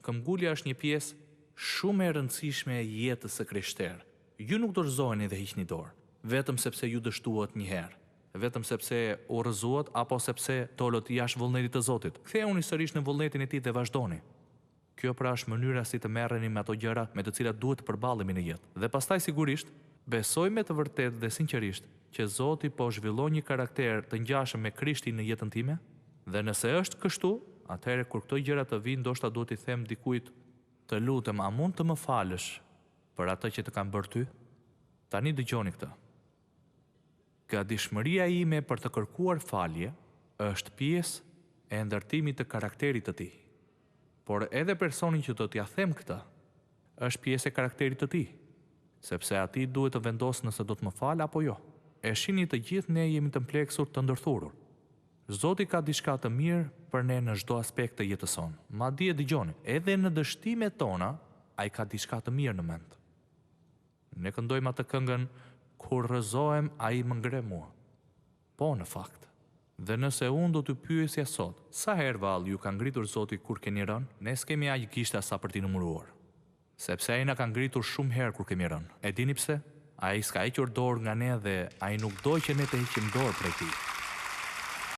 këmbgulja është një pjesë shumë e rëndësishme e jetës së krishterë. Ju nuk dorëzoheni dhe hiqni dorë, vetëm sepse ju dështuat një herë, vetëm sepse u rrëzuat apo sepse dolët jashtë vullnetit të Zotit. Ktheuni sërish në vullnetin e tij dhe vazhdoni. Kjo pra është mënyra si të merreni me ato gjëra me të cilat duhet të përballemi në jetë. Dhe pastaj sigurisht, besoj me të vërtetë dhe sinqerisht që Zoti po zhvillon një karakter të ngjashëm me Krishtin në jetën time, dhe nëse është kështu, atëherë kur këto gjëra të vinë, ndoshta duhet i them dikujt, të lutem, a mund të më falësh për atë që të kam bërë ty? Tani dëgjoni këtë. Gatishmëria ime për të kërkuar falje është pjesë e ndërtimit të karakterit të tij. Por edhe personi që do t'ja them këtë është pjesë e karakterit të tij, sepse ati duhet të vendosë nëse do të më falë apo jo. E shihni, të gjithë ne jemi të mpleksur, të ndërthurur. Zoti ka diçka të mirë për ne në çdo aspekt të jetës sonë. Madje dëgjoni, edhe në dështimet tona, ai ka diçka të mirë në mend. Ne këndojmë atë këngën kur rrëzohem ai më ngre mua. Po në fakt. Dhe nëse unë do t'ju pyesja sot, sa herë vallë ju ka ngritur Zoti kur keni rënë, ne s'kemi aq gishta sa për t'i numëruar. Sepse ai na ka ngritur shumë herë kur kemi rënë. E dini pse? Ai s'ka hequr dorë nga ne dhe ai nuk do që ne të heqim dorë prej tij.